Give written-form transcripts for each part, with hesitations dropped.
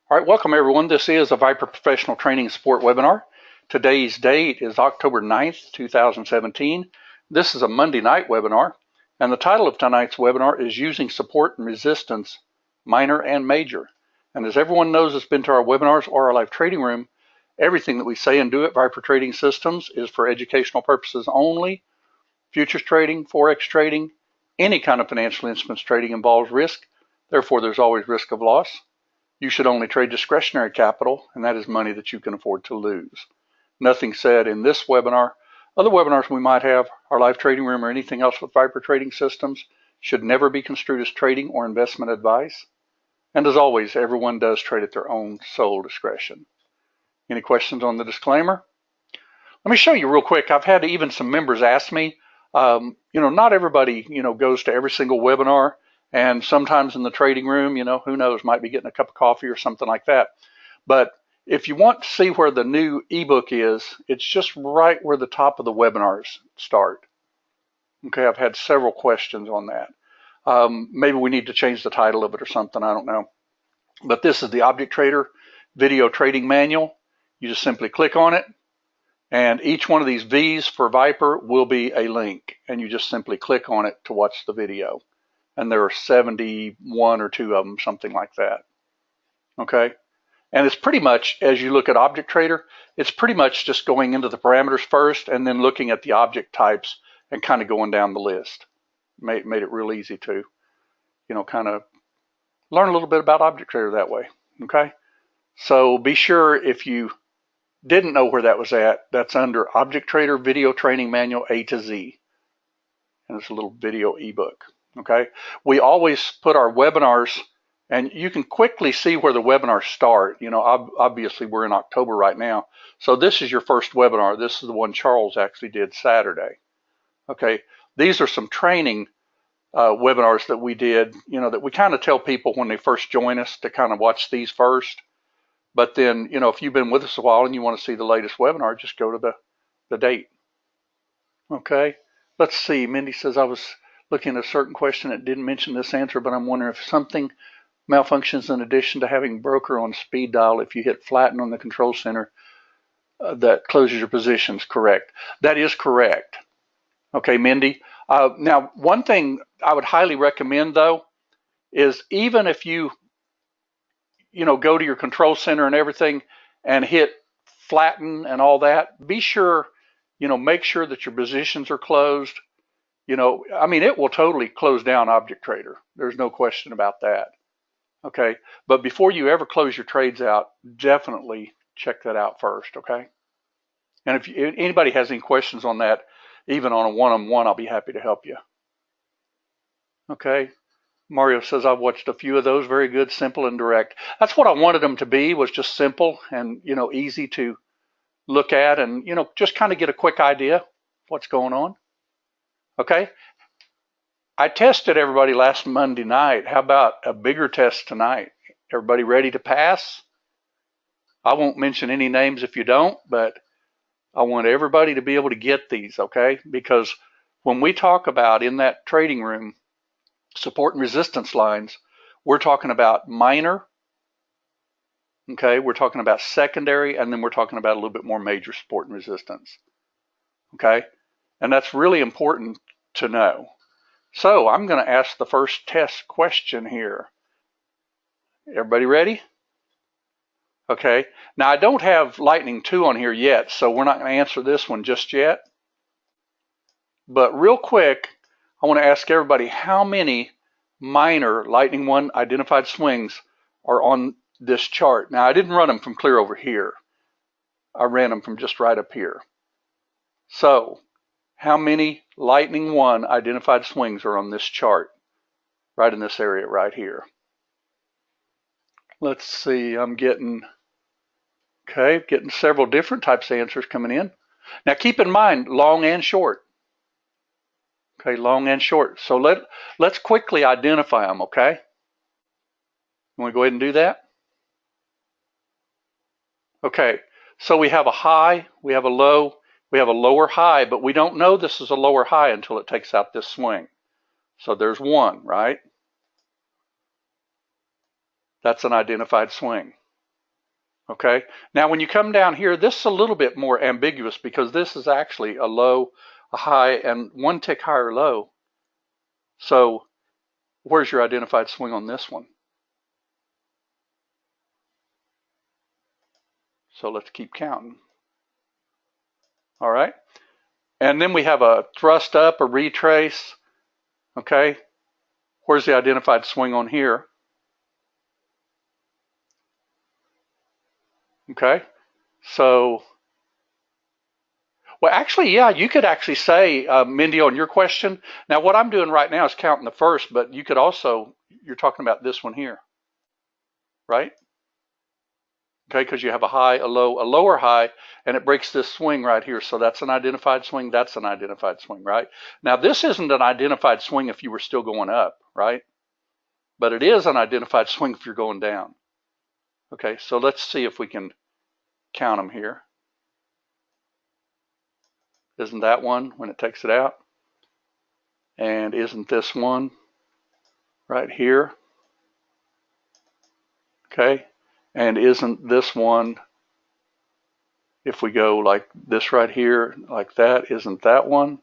All right, welcome everyone. This is a Viper Professional Training Support webinar. Today's date is October 9th, 2017. This is a Monday night webinar, and the title of tonight's webinar is Using Support and Resistance, Minor and Major. And as everyone knows that's been to our webinars or our live trading room, everything that we say and do at Viper Trading Systems is for educational purposes only. Futures trading, Forex trading, any kind of financial instruments trading involves risk. Therefore, there's always risk of loss. You should only trade discretionary capital, and that is money that you can afford to lose. Nothing said in this webinar. Other webinars we might have, our live trading room or anything else with Viper Trading Systems should never be construed as trading or investment advice. And as always, everyone does trade at their own sole discretion. Any questions on the disclaimer? Let me show you real quick. I've had even some members ask me, not everybody, goes to every single webinar. And sometimes in the trading room, who knows, might be getting a cup of coffee or something like that. But if you want to see where the new ebook is, it's just right where the top of the webinars start. Okay, I've had several questions on that. Maybe we need to change the title of it or something, I don't know. But this is the Object Trader Video Trading Manual. You just simply click on it, and each one of these V's for Viper will be a link, and you just simply click on it to watch the video. And there are 71 or 2 of them, something like that. Okay, and it's pretty much, as you look at Object Trader, it's pretty much just going into the parameters first and then looking at the object types and kind of going down the list. Made it real easy to, kind of learn a little bit about Object Trader that way. Okay, so be sure if you didn't know where that was at, that's under Object Trader Video Training Manual A to Z. And it's a little video ebook. Okay, we always put our webinars, and you can quickly see where the webinars start. Obviously we're in October right now. So this is your first webinar. This is the one Charles actually did Saturday. Okay, these are some training webinars that we did, that we kind of tell people when they first join us to kind of watch these first. But then, if you've been with us a while and you want to see the latest webinar, just go to the date. Okay, let's see. Mindy says, I was looking at a certain question that didn't mention this answer, but I'm wondering if something malfunctions in addition to having broker on speed dial. If you hit flatten on the control center, that closes your positions. Correct. That is correct. Okay, Mindy. Now, one thing I would highly recommend, though, is even if you, go to your control center and everything and hit flatten and all that, be sure, make sure that your positions are closed. It will totally close down Object Trader. There's no question about that. Okay, but before you ever close your trades out, definitely check that out first. Okay, and if anybody has any questions on that, even on a one-on-one, I'll be happy to help you. Okay, Mario says, I've watched a few of those. Very good, simple and direct. That's what I wanted them to be, was just simple and, easy to look at and, just kind of get a quick idea of what's going on. Okay, I tested everybody last Monday night. How about a bigger test tonight? Everybody ready to pass? I won't mention any names if you don't, but I want everybody to be able to get these, okay? Because when we talk about in that trading room, support and resistance lines, we're talking about minor, okay? We're talking about secondary, and then we're talking about a little bit more major support and resistance, okay? And that's really important to know. So I'm going to ask the first test question here. Everybody ready? Okay. Now I don't have Lightning 2 on here yet, so we're not going to answer this one just yet. But real quick, I want to ask everybody how many minor Lightning 1 identified swings are on this chart. Now I didn't run them from clear over here. I ran them from just right up here. So how many Lightning 1 identified swings are on this chart, right in this area right here? Let's see, I'm getting several different types of answers coming in. Now keep in mind, long and short. Okay, long and short. So let's quickly identify them, okay? You want to go ahead and do that? Okay, so we have a high, we have a low, we have a lower high, but we don't know this is a lower high until it takes out this swing. So there's one, right? That's an identified swing. Okay, now when you come down here, this is a little bit more ambiguous because this is actually a low, a high, and one tick higher low. So where's your identified swing on this one? So let's keep counting. All right, and then we have a thrust up, a retrace. Okay, where's the identified swing on here? Okay, so, well, actually, yeah, you could actually say, Mindy, on your question. Now, what I'm doing right now is counting the first, but you could also, you're talking about this one here, right? Okay, because you have a high, a low, a lower high, and it breaks this swing right here. So that's an identified swing. That's an identified swing, right? Now, this isn't an identified swing if you were still going up, right? But it is an identified swing if you're going down. Okay, so let's see if we can count them here. Isn't that one when it takes it out? And isn't this one right here? Okay, and isn't this one, if we go like this right here, like that, isn't that one?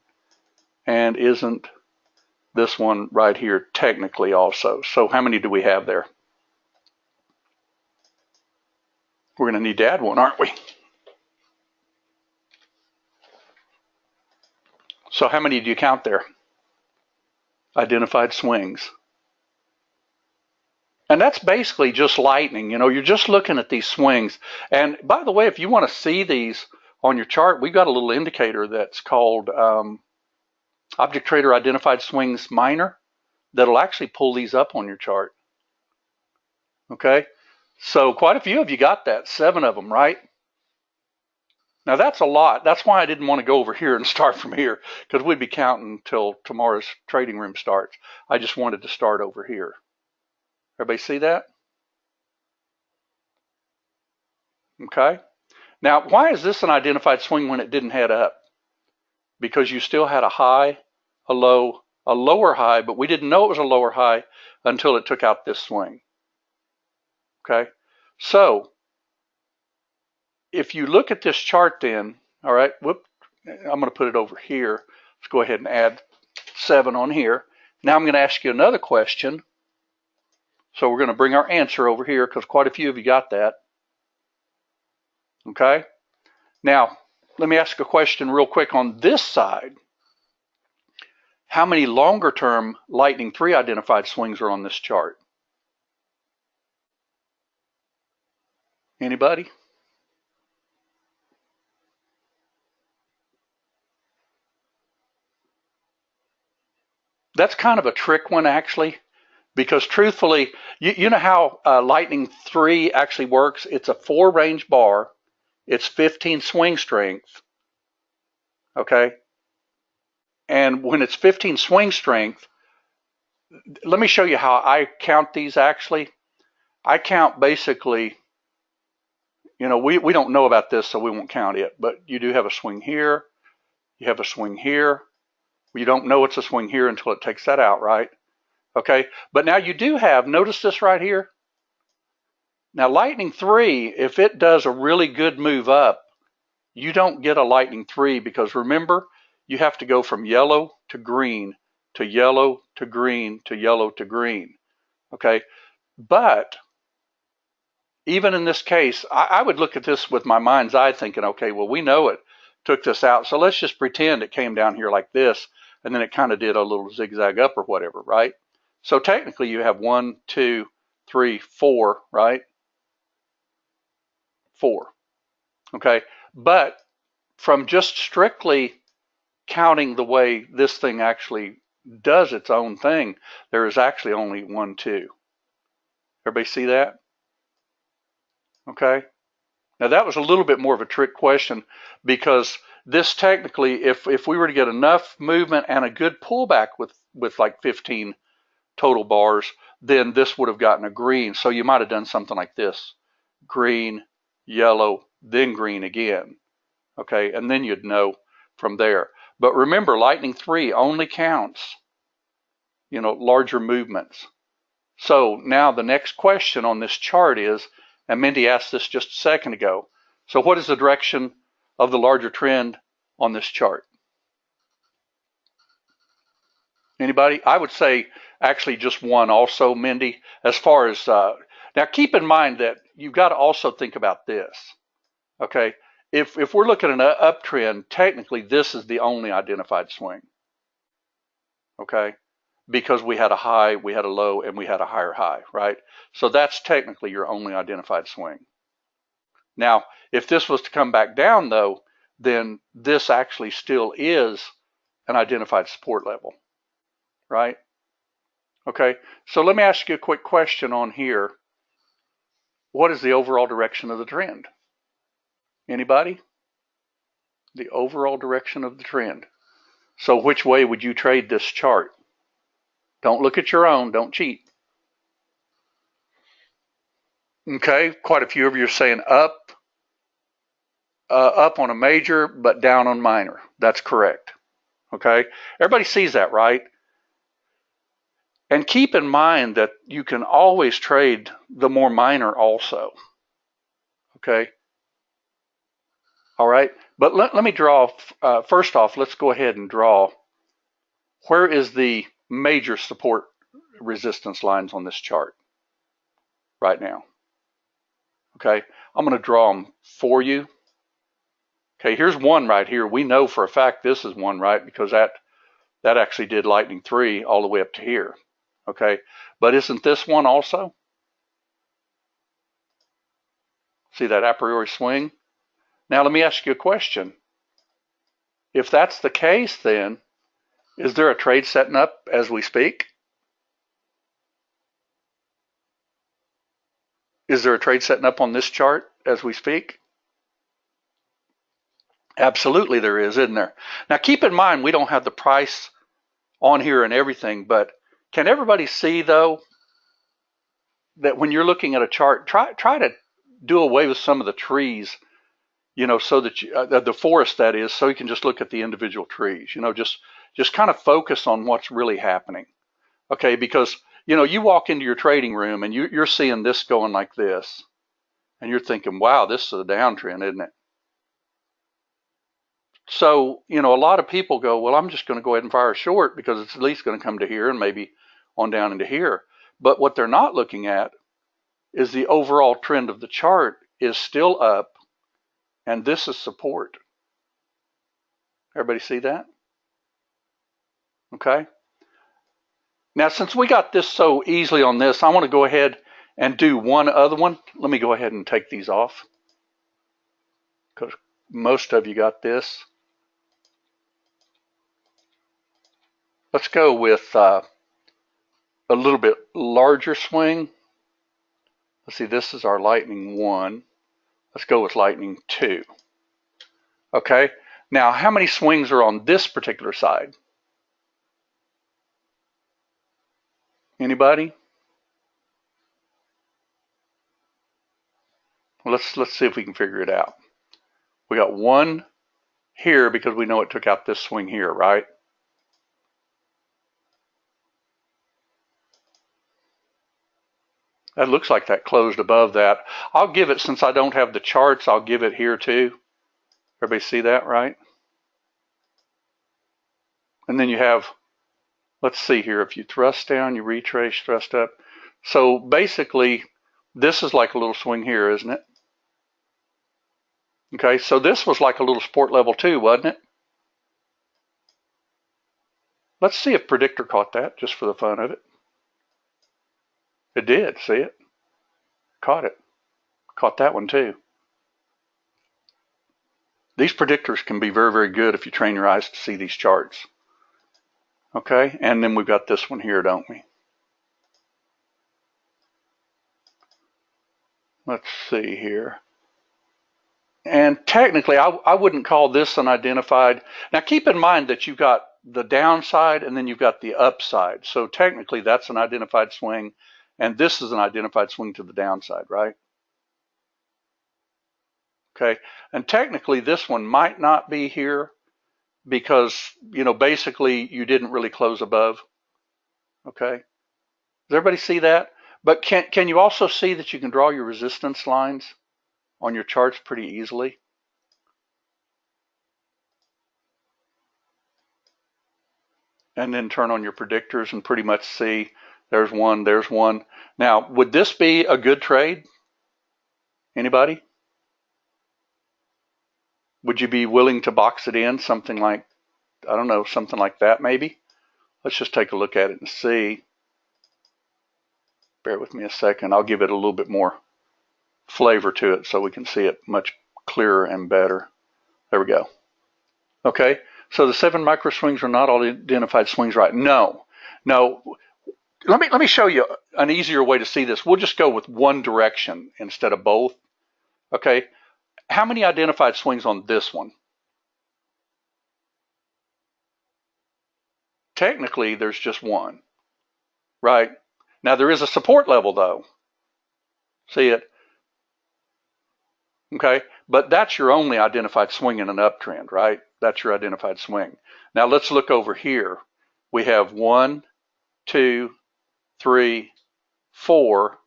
And isn't this one right here technically also? So how many do we have there? We're going to need to add one, aren't we? So how many do you count there? Identified swings. And that's basically just lightning. You know, you're just looking at these swings. And by the way, if you want to see these on your chart, we've got a little indicator that's called Object Trader Identified Swings Minor that'll actually pull these up on your chart. Okay, so quite a few of you got that, 7 of them, right? Now that's a lot. That's why I didn't want to go over here and start from here, because we'd be counting till tomorrow's trading room starts. I just wanted to start over here. Everybody see that? Okay. Now, why is this an identified swing when it didn't head up? Because you still had a high, a low, a lower high, but we didn't know it was a lower high until it took out this swing. Okay. So if you look at this chart then, all right, whoop, I'm going to put it over here. Let's go ahead and add 7 on here. Now I'm going to ask you another question. So we're going to bring our answer over here because quite a few of you got that. Okay. Now, let me ask a question real quick on this side. How many longer term Lightning 3 identified swings are on this chart? Anybody? That's kind of a trick one, actually, because truthfully, you know how Lightning 3 actually works? It's a 4 range bar. It's 15 swing strength. Okay. And when it's 15 swing strength, let me show you how I count these actually. I count basically, you know, we don't know about this, so we won't count it, but you do have a swing here. You have a swing here. You don't know it's a swing here until it takes that out, right? Okay, but now you do have, notice this right here. Now Lightning 3, if it does a really good move up, you don't get a Lightning 3 because remember, you have to go from yellow to green to yellow to green to yellow to green. Okay, but even in this case, I would look at this with my mind's eye thinking, okay, well, we know it took this out, so let's just pretend it came down here like this, and then it kind of did a little zigzag up or whatever, right? So technically you have 1, 2, 3, 4, right? 4, okay? But from just strictly counting the way this thing actually does its own thing, there is actually only 1, 2. Everybody see that? Okay. Now that was a little bit more of a trick question because this technically, if we were to get enough movement and a good pullback with like 15 total bars, then this would have gotten a green. So you might have done something like this: green, yellow, then green again. Okay, and then you'd know from there. But remember, Lightning 3 only counts, you know, larger movements. So now the next question on this chart is, And Mindy asked this just a second ago. So what is the direction of the larger trend on this chart? Anybody? I would say actually just one also, Mindy, as far as, now keep in mind that you've got to also think about this, okay? If we're looking at an uptrend, technically this is the only identified swing, okay? Because we had a high, we had a low, and we had a higher high, right? So that's technically your only identified swing. Now, if this was to come back down though, then this actually still is an identified support level, right? Okay, so let me ask you a quick question on here. What is the overall direction of the trend? Anybody? The overall direction of the trend. So which way would you trade this chart? Don't look at your own, don't cheat. Okay, quite a few of you are saying up on a major, but down on minor. That's correct. Okay, everybody sees that, right? And keep in mind that you can always trade the more minor also. Okay. All right. But let me draw, first off, let's go ahead and draw where is the major support resistance lines on this chart right now. Okay. I'm going to draw them for you. Okay. Here's one right here. We know for a fact this is one, right? Because that actually did lightning 3 all the way up to here. Okay. But isn't this one also? See that a priori swing? Now let me ask you a question. If that's the case, then is there a trade setting up as we speak? Is there a trade setting up on this chart as we speak? Absolutely there is, isn't there? Now keep in mind we don't have the price on here and everything, but can everybody see though that when you're looking at a chart, try to do away with some of the trees, you know, so that you, the forest that is, so you can just look at the individual trees, you know, just kind of focus on what's really happening. Okay, because you know, you walk into your trading room and you're seeing this going like this, and you're thinking, wow, this is a downtrend, isn't it? So, you know, a lot of people go, well, I'm just going to go ahead and fire a short because it's at least going to come to here and maybe on down into here. But what they're not looking at is the overall trend of the chart is still up, and this is support. Everybody see that? Okay. Now, since we got this so easily on this, I want to go ahead and do one other one. Let me go ahead and take these off because most of you got this. Let's go with a little bit larger swing. Let's see, this is our lightning 1. Let's go with lightning 2. Okay, now how many swings are on this particular side? Anybody? Well, let's see if we can figure it out. We got 1 here because we know it took out this swing here, right? That looks like that closed above that. I'll give it, since I don't have the charts, I'll give it here too. Everybody see that, right? And then you have, let's see here, if you thrust down, you retrace, thrust up. So basically, this is like a little swing here, isn't it? Okay, so this was like a little support level too, wasn't it? Let's see if Predictor caught that, just for the fun of it. It did, see it? Caught it. Caught that one too. These predictors can be very, very good if you train your eyes to see these charts. Okay, and then we've got this one here, don't we? Let's see here. And technically, I wouldn't call this an identified. Now keep in mind that you've got the downside and then you've got the upside. So technically that's an identified swing, and this is an identified swing to the downside, right? Okay, and technically this one might not be here because, you know, basically you didn't really close above. Okay, does everybody see that? But can you also see that you can draw your resistance lines on your charts pretty easily? And then turn on your predictors and pretty much see there's one, there's one. Now, would this be a good trade? Anybody? Would you be willing to box it in? Something like, I don't know, something like that maybe? Let's just take a look at it and see. Bear with me a second. I'll give it a little bit more flavor to it so we can see it much clearer and better. There we go. Okay, so the 7 micro swings are not all identified swings, right? No. Let me show you an easier way to see this. We'll just go with one direction instead of both. Okay, how many identified swings on this one? Technically, there's just one, right? Now there is a support level though. See it? Okay, but that's your only identified swing in an uptrend, right? That's your identified swing. Now let's look over here. We have 1, 2, 3, 4,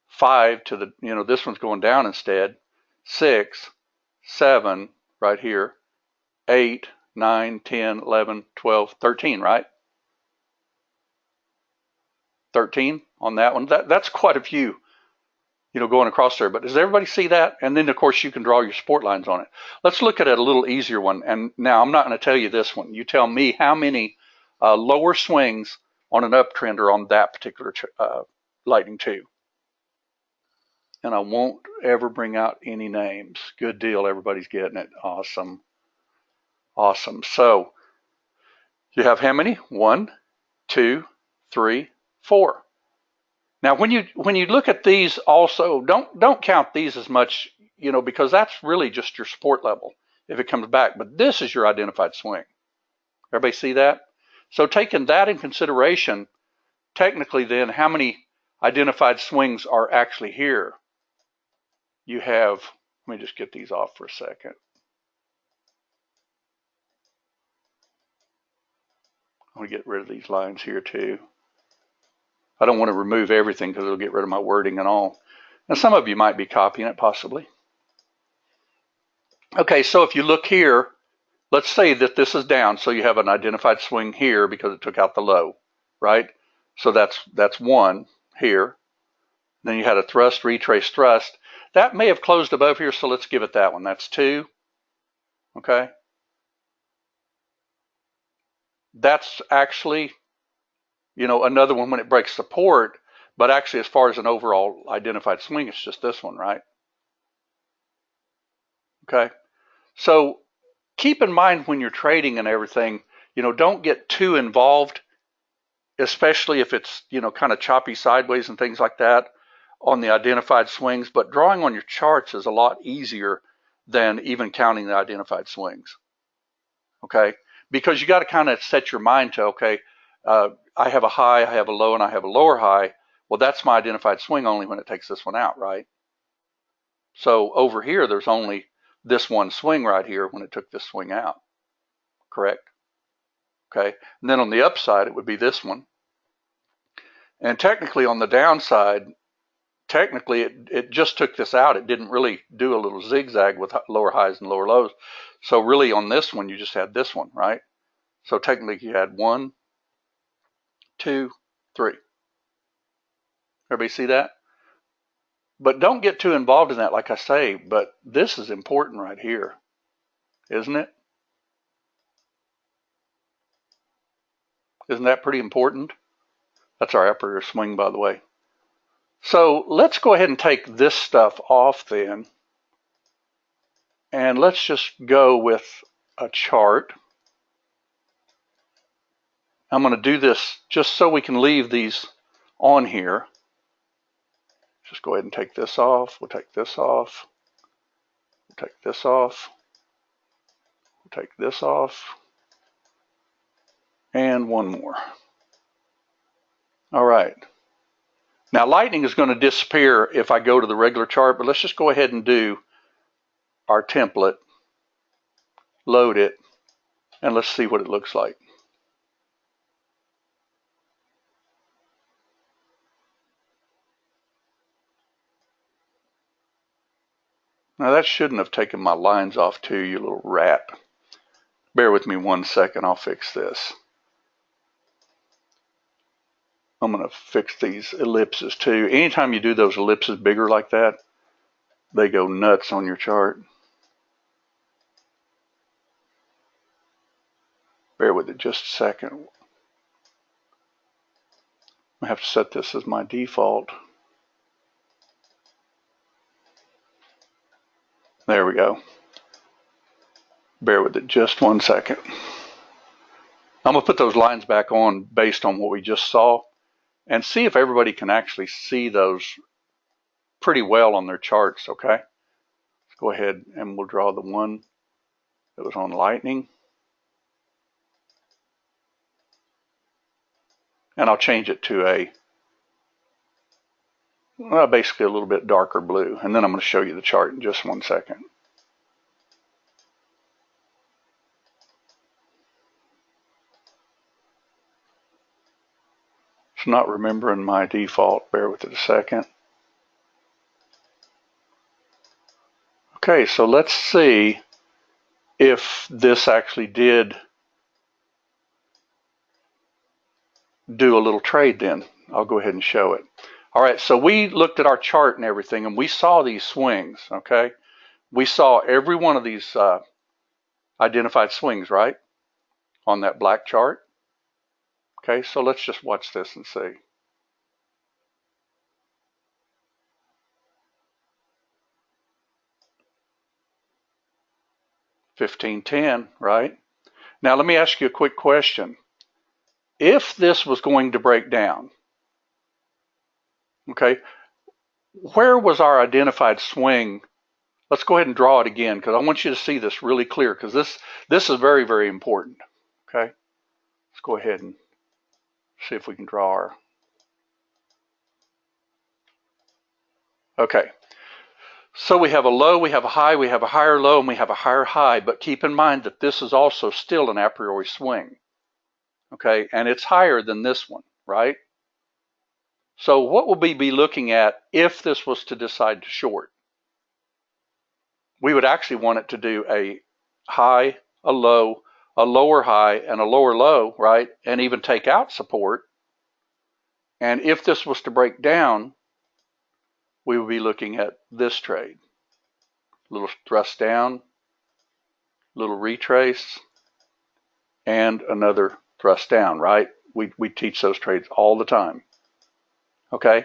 5 to the, this one's going down instead. 6, 7 right here. 8, 9, 10, 11, 12, 13, right? 13 on that one. That's quite a few, going across there. But does everybody see that? And then, of course, you can draw your support lines on it. Let's look at it a little easier one. And now I'm not going to tell you this one. You tell me how many lower swings on an uptrend are on that particular lightning tube. And I won't ever bring out any names. Good deal. Everybody's getting it. Awesome. Awesome. So you have how many? 1, 2, 3, 4. Now, when you look at these, also don't count these as much, because that's really just your support level if it comes back. But this is your identified swing. Everybody see that? So taking that in consideration, technically, then how many identified swings are actually here? You have. Let me just get these off for a second. I'm going to get rid of these lines here too. I don't want to remove everything because it'll get rid of my wording and all. Now, some of you might be copying it possibly. Okay, so if you look here, let's say that this is down, so you have an identified swing here because it took out the low, right? So that's 1 here. Then you had a thrust, retrace, thrust. That may have closed above here, so let's give it that one. That's 2, okay? That's actually, another one when it breaks support, but actually as far as an overall identified swing, it's just this one, right? Okay, so keep in mind when you're trading and everything, don't get too involved, especially if it's, kind of choppy sideways and things like that on the identified swings. But drawing on your charts is a lot easier than even counting the identified swings. Okay, because you got to kind of set your mind to, okay, I have a high, I have a low, and I have a lower high. Well, that's my identified swing only when it takes this one out, right? So over here, there's only this one swing right here when it took this swing out, correct? Okay, and then on the upside, it would be this one. And technically on the downside, technically it just took this out. It didn't really do a little zigzag with lower highs and lower lows. So really on this one, you just had this one, right? So technically you had 1, 2, 3. Everybody see that? But don't get too involved in that, like I say, but this is important right here, isn't it? Isn't that pretty important? That's our upper swing, by the way. So let's go ahead and take this stuff off then. And let's just go with a chart. I'm going to do this just so we can leave these on here. Just go ahead and take this off. We'll take this off. We'll take this off. We'll take this off. And one more. All right. Now lightning is going to disappear if I go to the regular chart, but let's just go ahead and do our template, load it, and let's see what it looks like. Now that shouldn't have taken my lines off too, you little rat. Bear with me 1 second, I'll fix this. I'm going to fix these ellipses too. Anytime you do those ellipses bigger like that, they go nuts on your chart. Bear with it just a second. I have to set this as my default. There we go. Bear with it just 1 second. I'm going to put those lines back on based on what we just saw and see if everybody can actually see those pretty well on their charts, okay? Let's go ahead and we'll draw the one that was on lightning. And I'll change it to a, well, basically a little bit darker blue. And then I'm going to show you the chart in just 1 second. It's not remembering my default. Bear with it a second. Okay, so let's see if this actually did do a little trade then. I'll go ahead and show it. All right, so we looked at our chart and everything, and we saw these swings, okay? We saw every one of these identified swings, right, on that black chart. Okay, so let's just watch this and see. $15.10, right? Now let me ask you a quick question. If this was going to break down, okay, where was our identified swing? Let's go ahead and draw it again because I want you to see this really clear because this is very, very important. Okay, let's go ahead and see if we can draw our. Okay, so we have a low, we have a high, we have a higher low, and we have a higher high, but keep in mind that this is also still an a priori swing. Okay, and it's higher than this one, right? So what will we be looking at if this was to decide to short? We would actually want it to do a high, a low, a lower high, and a lower low, right? And even take out support. And if this was to break down, we would be looking at this trade. Little thrust down, little retrace, and another thrust down, right? We teach those trades all the time. Okay?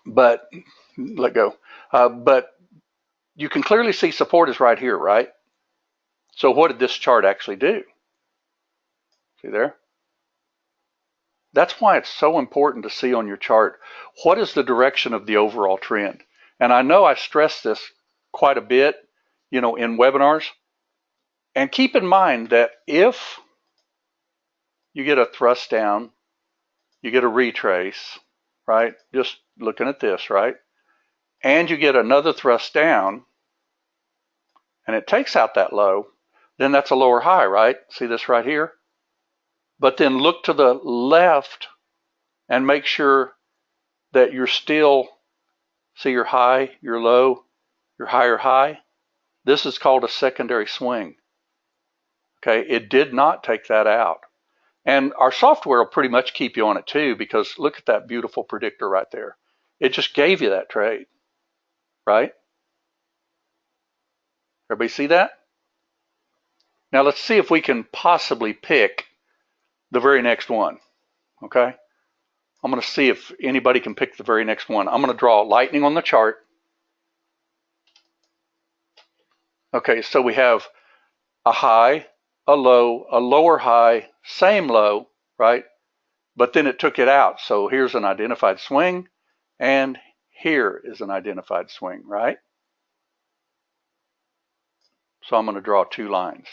But, let go. But you can clearly see support is right here, right? So what did this chart actually do? See there? That's why it's so important to see on your chart what is the direction of the overall trend. And I know I stress this quite a bit, you know, in webinars. And keep in mind that if you get a thrust down, you get a retrace, right? Just looking at this, right? And you get another thrust down, and it takes out that low, then that's a lower high, right? See this right here? But then look to the left and make sure that you're still, see your high, your low, your higher high. This is called a secondary swing. Okay, it did not take that out. And our software will pretty much keep you on it too, because look at that beautiful predictor right there. It just gave you that trade, right? Everybody see that? Now let's see if we can possibly pick the very next one, okay? I'm going to see if anybody can pick the very next one. I'm going to draw lightning on the chart. Okay, so we have a high, a low, a lower high, same low, right? But then it took it out. So here's an identified swing, and here is an identified swing, right? So I'm going to draw two lines.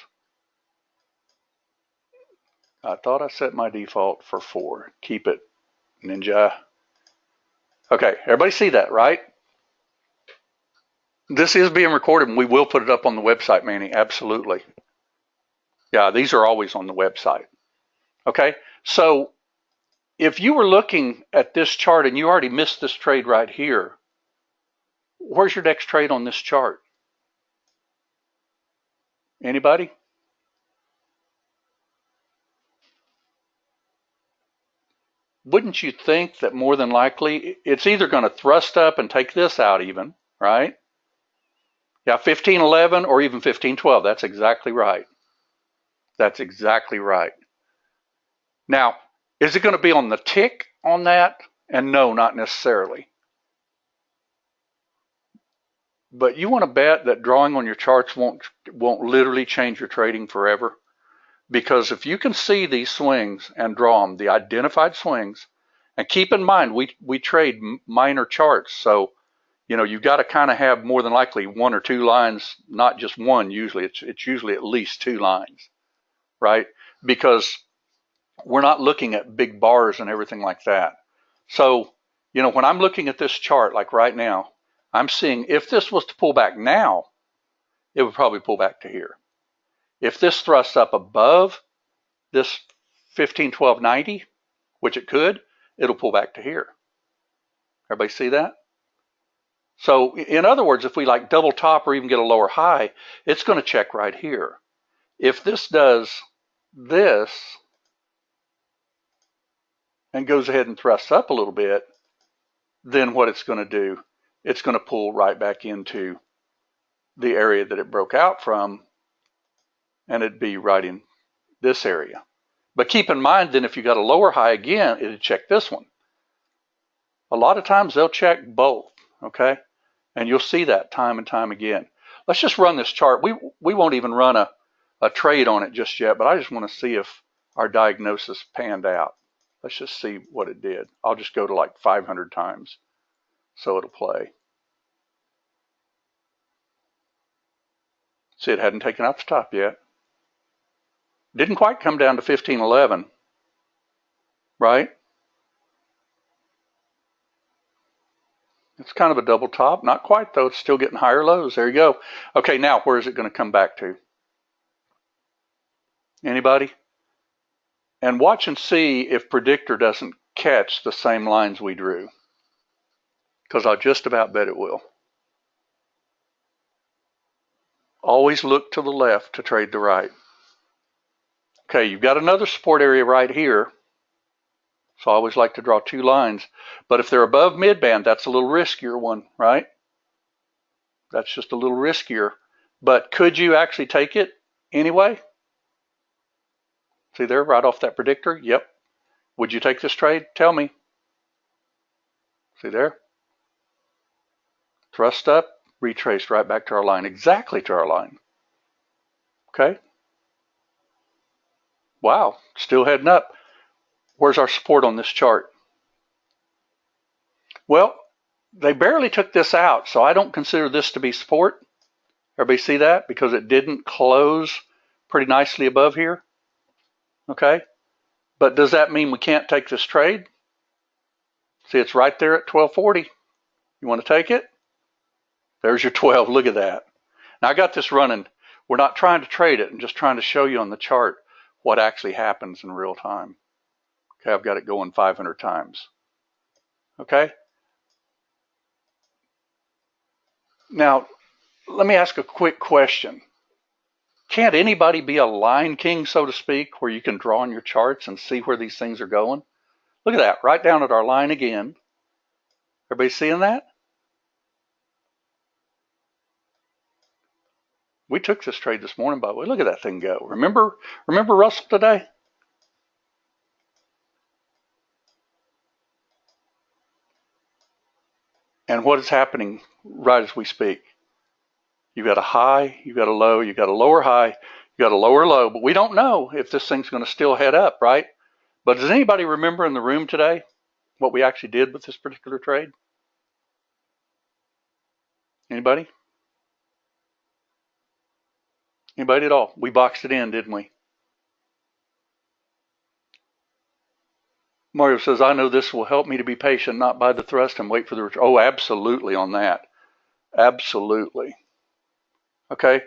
I thought I set my default for 4. Keep it, ninja. Okay, everybody see that, right? This is being recorded, and we will put it up on the website, Manny, absolutely. Yeah, these are always on the website. Okay, so if you were looking at this chart and you already missed this trade right here, Where's your next trade on this chart? Anybody? Wouldn't you think that more than likely it's either going to thrust up and take this out even, right? Yeah, 1511 or even 1512. That's exactly right. That's exactly right. Now, is it going to be on the tick on that? And no, not necessarily. But you want to bet that drawing on your charts won't literally change your trading forever. Because if you can see these swings and draw them, the identified swings, and keep in mind, we trade minor charts. So, you've got to kind of have more than likely one or two lines, not just one usually. It's usually at least two lines, right? Because we're not looking at big bars and everything like that. So, when I'm looking at this chart, like right now, I'm seeing if this was to pull back now, it would probably pull back to here. If this thrusts up above this 1512.90, which it could, it'll pull back to here. Everybody see that? So in other words, if we like double top or even get a lower high, it's going to check right here. If this does this and goes ahead and thrusts up a little bit, then what it's going to do, it's going to pull right back into the area that it broke out from, and it'd be right in this area. But keep in mind, then if you got a lower high again, it'd check this one. A lot of times they'll check both, okay? And you'll see that time and time again. Let's just run this chart. We won't even run a trade on it just yet, but I just want to see if our diagnosis panned out. Let's just see what it did. I'll just go to like 500 times so it'll play. See, it hadn't taken out the top yet. Didn't quite come down to 1511, right? It's kind of a double top. Not quite, though. It's still getting higher lows. There you go. Okay, now where is it going to come back to? Anybody? And watch and see if Predictor doesn't catch the same lines we drew, because I'll just about bet it will. Always look to the left to trade the right. Okay, you've got another support area right here. So I always like to draw two lines. But if they're above midband, that's a little riskier one, right? That's just a little riskier. But could you actually take it anyway? See there, right off that predictor? Yep. Would you take this trade? Tell me. See there? Thrust up, retraced right back to our line, exactly to our line. Okay? Wow, still heading up. Where's our support on this chart? Well, they barely took this out, so I don't consider this to be support. Everybody see that? Because it didn't close pretty nicely above here. Okay? But does that mean we can't take this trade? See, it's right there at 1240. You want to take it? There's your 12. Look at that. Now I got this running. We're not trying to trade it. I'm just trying to show you on the chart what actually happens in real time. Okay, I've got it going 500 times. Okay? Now, let me ask a quick question. Can't anybody be a line king, so to speak, where you can draw on your charts and see where these things are going? Look at that, right down at our line again. Everybody seeing that? We took this trade this morning, by the way. Look at that thing go. Remember Russell today? And what is happening right as we speak? You've got a high, you've got a low, you've got a lower high, you've got a lower low, but we don't know if this thing's going to still head up, right? But does anybody remember in the room today what we actually did with this particular trade? Anybody? Anybody at all? We boxed it in, didn't we? Mario says, I know this will help me to be patient, not buy the thrust and wait for the return. Oh, absolutely on that. Absolutely. Okay.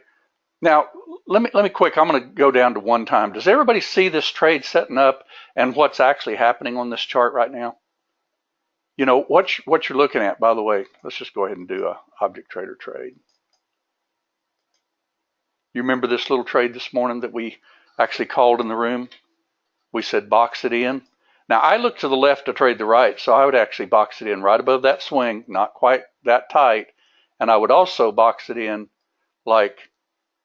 Now, let me quick, I'm going to go down to one time. Does everybody see this trade setting up and what's actually happening on this chart right now? You know, what you're looking at, by the way, let's just go ahead and do a object trader trade. You remember this little trade this morning that we actually called in the room? We said box it in. Now I look to the left to trade the right, so I would actually box it in right above that swing, not quite that tight, and I would also box it in like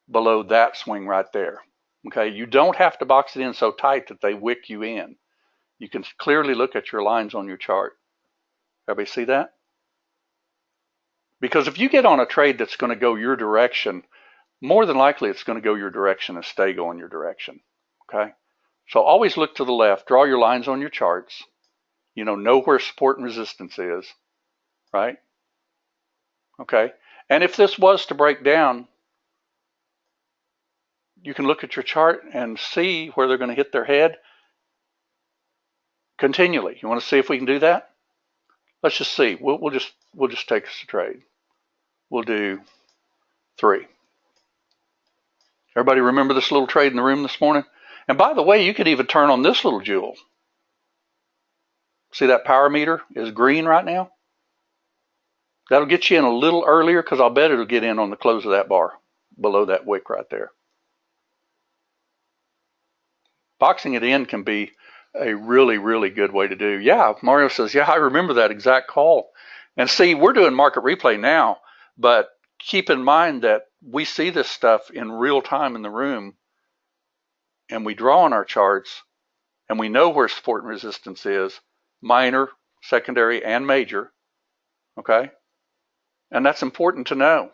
below that swing right there. Okay, you don't have to box it in so tight that they wick you in. You can clearly look at your lines on your chart. Everybody see that? Because if you get on a trade that's going to go your direction, more than likely it's going to go your direction and stay going your direction. Okay, so always look to the left, draw your lines on your charts, know where support and resistance is, right? Okay, and if this was to break down, you can look at your chart and see where they're going to hit their head continually. You want to see if we can do that? Let's just see. We'll just take us a trade. We'll do 3. Everybody remember this little trade in the room this morning? And by the way, you could even turn on this little jewel. See that power meter is green right now? That'll get you in a little earlier because I'll bet it'll get in on the close of that bar below that wick right there. Boxing it in can be a really, really good way to do. Yeah, Mario says, yeah, I remember that exact call. And see, we're doing market replay now, but keep in mind that we see this stuff in real time in the room, and we draw on our charts, and we know where support and resistance is, minor, secondary, and major, okay? And that's important to know.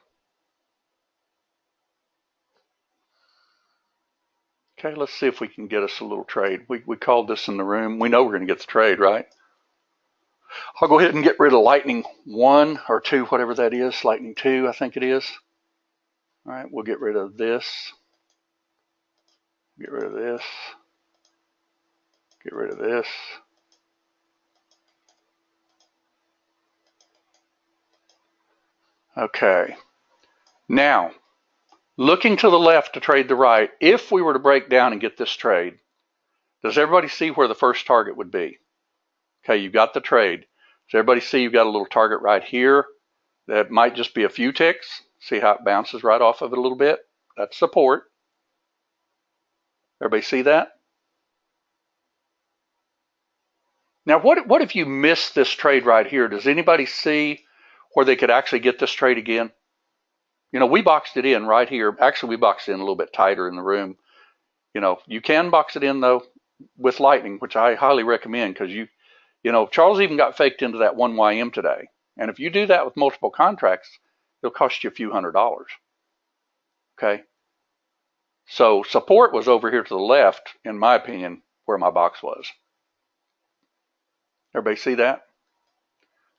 Okay, let's see if we can get us a little trade. We called this in the room. We know we're going to get the trade, right? I'll go ahead and get rid of lightning 1 or 2, whatever that is. Lightning 2, I think it is. All right, we'll get rid of this. Get rid of this. Get rid of this. Okay. Now, looking to the left to trade the right, if we were to break down and get this trade, does everybody see where the first target would be? Okay, you've got the trade. Does everybody see you've got a little target right here? That might just be a few ticks. See how it bounces right off of it a little bit? That's support. Everybody see that? Now, what if you miss this trade right here? Does anybody see where they could actually get this trade again? We boxed it in right here. Actually, we boxed it in a little bit tighter in the room. You can box it in, though, with lightning, which I highly recommend because Charles even got faked into that 1YM today. And if you do that with multiple contracts, it'll cost you a few $100s. Okay? So support was over here to the left, in my opinion, where my box was. Everybody see that?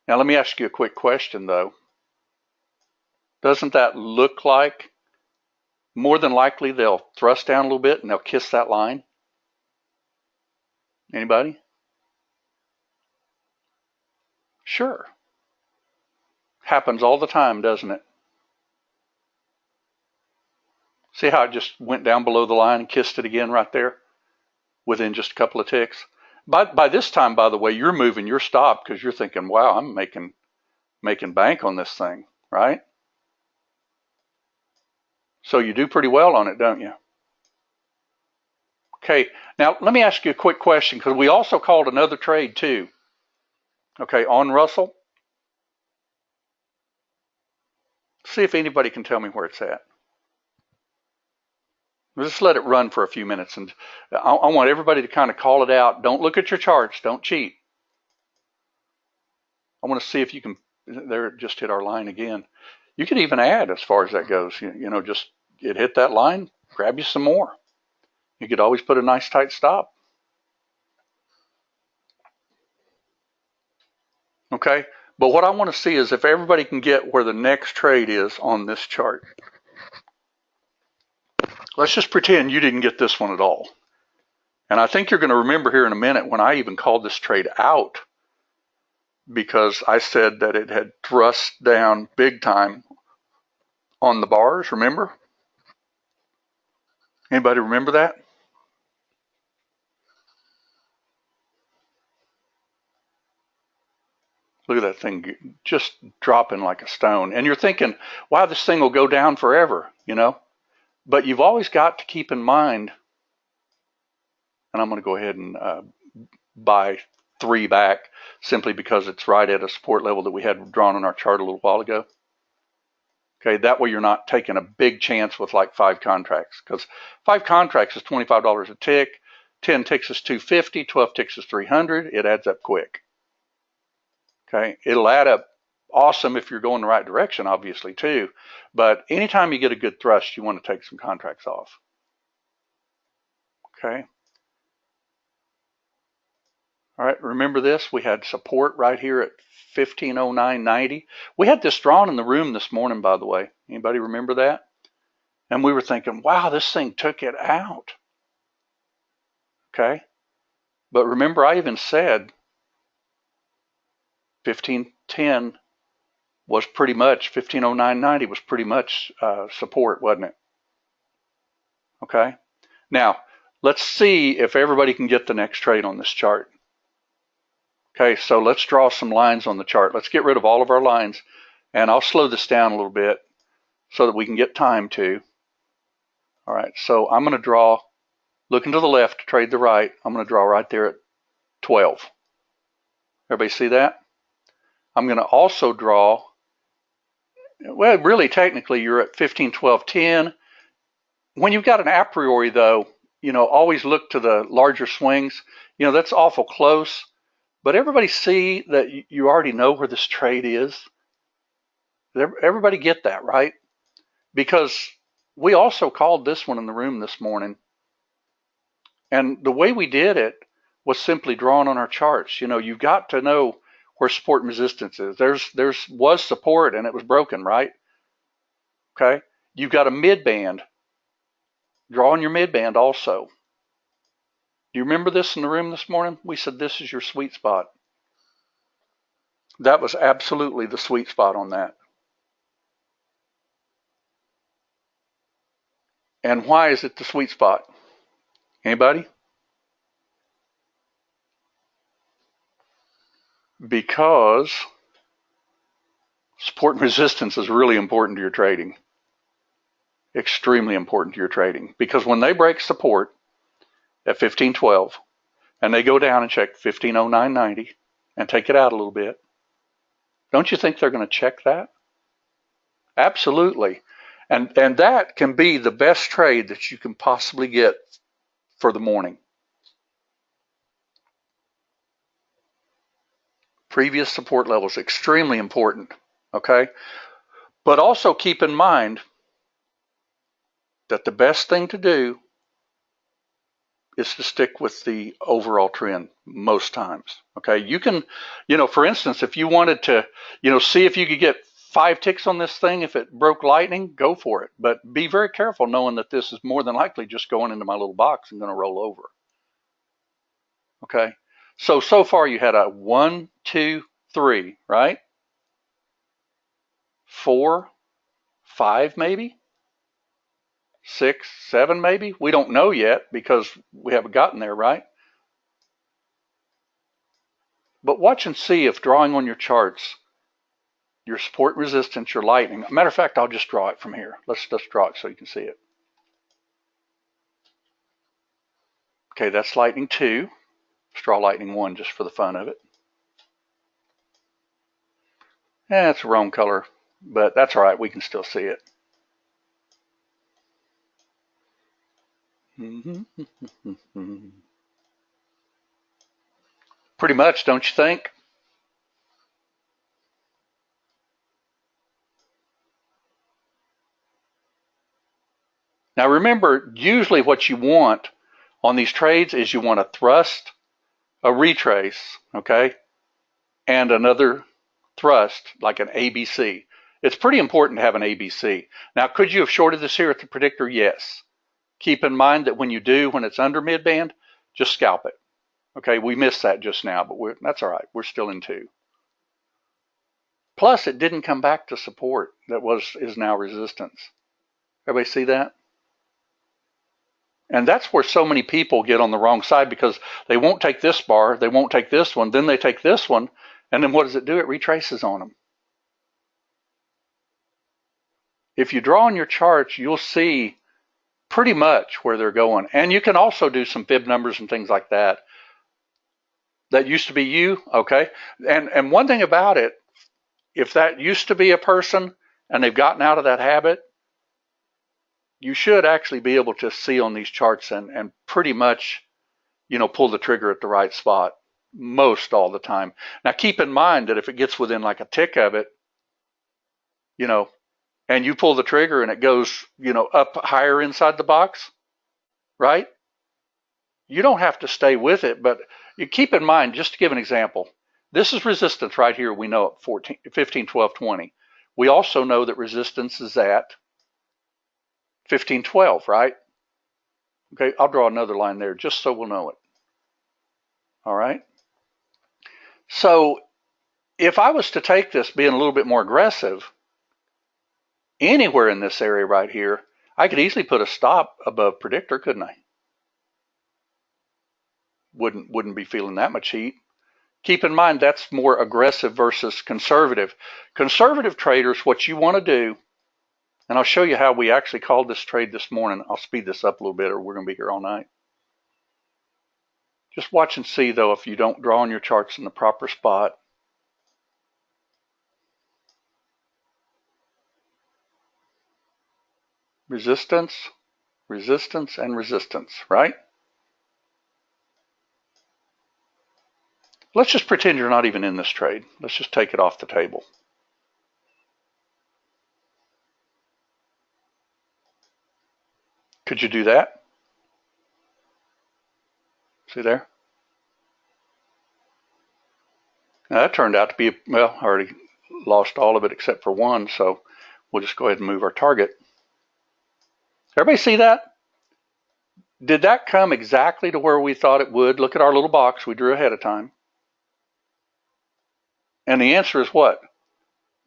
Now let me ask you a quick question, though. Doesn't that look like more than likely they'll thrust down a little bit and they'll kiss that line? Anybody? Sure. Happens all the time, doesn't it? See how it just went down below the line and kissed it again right there within just a couple of ticks? By this time, by the way, you're moving your stop because you're thinking, wow, I'm making bank on this thing, right? So you do pretty well on it, don't you? Okay, now let me ask you a quick question because we also called another trade too. Okay, on Russell. See if anybody can tell me where it's at. Just let it run for a few minutes, and I want everybody to kind of call it out. Don't look at your charts. Don't cheat. I want to see if you can. There, it just hit our line again. You could even add as far as that goes. Just it hit that line, grab you some more. You could always put a nice tight stop. Okay, but what I want to see is if everybody can get where the next trade is on this chart. Let's just pretend you didn't get this one at all. And I think you're going to remember here in a minute when I even called this trade out because I said that it had thrust down big time on the bars, remember? Anybody remember that? Look at that thing just dropping like a stone. And you're thinking, wow, this thing will go down forever, you know? But you've always got to keep in mind, and I'm going to go ahead and buy 3 back simply because it's right at a support level that we had drawn on our chart a little while ago. Okay, that way you're not taking a big chance with like 5 contracts, because 5 contracts is $25 a tick, 10 ticks is $250, 12 ticks is $300. It adds up quick. Okay, it'll add up awesome if you're going the right direction, obviously, too. But anytime you get a good thrust, you want to take some contracts off. Okay. All right, remember this? We had support right here at 1509.90. We had this drawn in the room this morning, by the way. Anybody remember that? And we were thinking, wow, this thing took it out. Okay. But remember, I even said 1510 was pretty much, 1509.90 was pretty much support, wasn't it? Okay. Now, let's see if everybody can get the next trade on this chart. Okay, so let's draw some lines on the chart. Let's get rid of all of our lines, and I'll slow this down a little bit so that we can get time to. All right, so I'm going to draw, looking to the left to trade the right. I'm going to draw right there at 12. Everybody see that? I'm going to also draw, well, really technically you're at 15, 12, 10. When you've got an a priori though, you know, always look to the larger swings. You know, that's awful close. But everybody see that you already know where this trade is? Everybody get that, right? Because we also called this one in the room this morning. And the way we did it was simply drawn on our charts. You know, you've got to know where support and resistance is. There was support and it was broken, right? Okay. You've got a mid band. Draw on your mid band also. Do you remember this in the room this morning? We said this is your sweet spot. That was absolutely the sweet spot on that. And why is it the sweet spot? Anybody? Because support and resistance is really important to your trading. Extremely important to your trading. Because when they break support at 1512 and they go down and check 1509.90 and take it out a little bit, don't you think they're going to check that? Absolutely. And that can be the best trade that you can possibly get for the morning. Previous support levels, extremely important, okay? But also keep in mind that the best thing to do is to stick with the overall trend most times, okay? You can, you know, for instance, if you wanted to, you know, see if you could get 5 ticks on this thing, if it broke lightning, go for it. But be very careful knowing that this is more than likely just going into my little box and going to roll over, okay? So far you had a 1, 2, 3, right? 4, 5 maybe? 6, 7 maybe? We don't know yet because we haven't gotten there, right? But watch and see if drawing on your charts, your support resistance, your lightning. Matter of fact, I'll just draw it from here. Let's draw it so you can see it. Okay, that's lightning 2. Let's draw lightning 1 just for the fun of it. Yeah, it's the wrong color, but that's all right. We can still see it. Pretty much, don't you think? Now remember, usually what you want on these trades is you want a thrust, a retrace, okay, and another thrust, like an ABC. It's pretty important to have an ABC. Now, could you have shorted this here at the predictor? Yes. Keep in mind that when you do, when it's under midband, just scalp it. Okay, we missed that just now, but that's all right. We're still in 2. Plus, it didn't come back to support. That is now resistance. Everybody see that? And that's where so many people get on the wrong side, because they won't take this bar, they won't take this one, then they take this one, And then what does it do? It retraces on them. If you draw on your charts, you'll see pretty much where they're going. And you can also do some fib numbers and things like that. That used to be you, okay? And one thing about it, if that used to be a person and they've gotten out of that habit, you should actually be able to see on these charts and pretty much, pull the trigger at the right spot most all the time. Now keep in mind that if it gets within like a tick of it, and you pull the trigger and it goes, up higher inside the box, right? You don't have to stay with it, but you keep in mind, just to give an example, this is resistance right here. We know at 14, 15, 12, 20. We also know that resistance is at 15, 12, right? Okay, I'll draw another line there just so we'll know it. All right. So if I was to take this being a little bit more aggressive, anywhere in this area right here, I could easily put a stop above predictor, couldn't I? Wouldn't be feeling that much heat. Keep in mind that's more aggressive versus conservative. Conservative traders, what you want to do, and I'll show you how we actually called this trade this morning. I'll speed this up a little bit or we're going to be here all night. Just watch and see though if you don't draw on your charts in the proper spot. Resistance, resistance, and resistance, right? Let's just pretend you're not even in this trade. Let's just take it off the table. Could you do that? See there? Now that turned out to be, well, I already lost all of it except for one, so we'll just go ahead and move our target. Everybody see that? Did that come exactly to where we thought it would? Look at our little box we drew ahead of time. And the answer is what?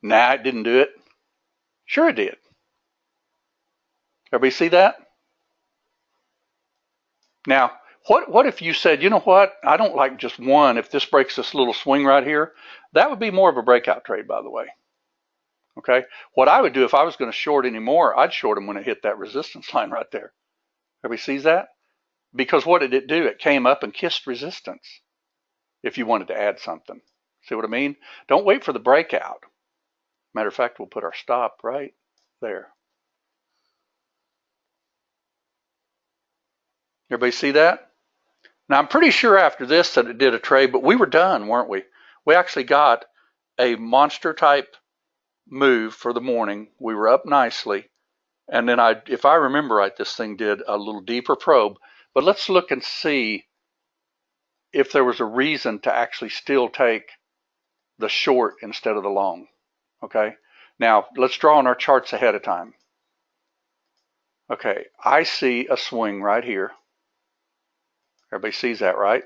Nah, it didn't do it. Sure it did. Everybody see that? Now, what if you said, you know what? I don't like just one. If this breaks this little swing right here, that would be more of a breakout trade, by the way. Okay. What I would do if I was going to short any more, I'd short them when it hit that resistance line right there. Everybody sees that? Because what did it do? It came up and kissed resistance if you wanted to add something. See what I mean? Don't wait for the breakout. Matter of fact, we'll put our stop right there. Everybody see that? Now, I'm pretty sure after this that it did a trade, but we were done, weren't we? We actually got a monster type move for the morning. We were up nicely. And then if I remember right, this thing did a little deeper probe. But let's look and see if there was a reason to actually still take the short instead of the long. Okay. Now, let's draw on our charts ahead of time. Okay, I see a swing right here. Everybody sees that, right?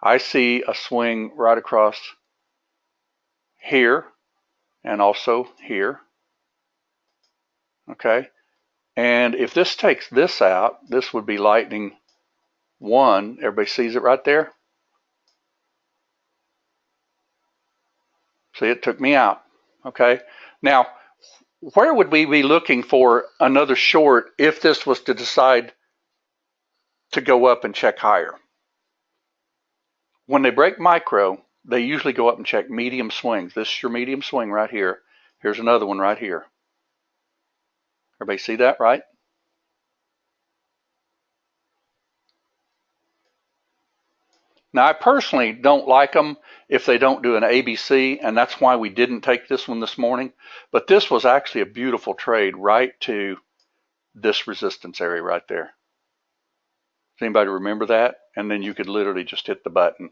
I see a swing right across here and also here. Okay, and if this takes this out, this would be lightning 1. Everybody sees it right there? See, it took me out. Okay, now where would we be looking for another short if this was to decide to go up and check higher? When they break micro, they usually go up and check medium swings. This is your medium swing right here. Here's another one right here. Everybody see that, right? Now, I personally don't like them if they don't do an ABC, and that's why we didn't take this one this morning. But this was actually a beautiful trade right to this resistance area right there. Does anybody remember that? And then you could literally just hit the button.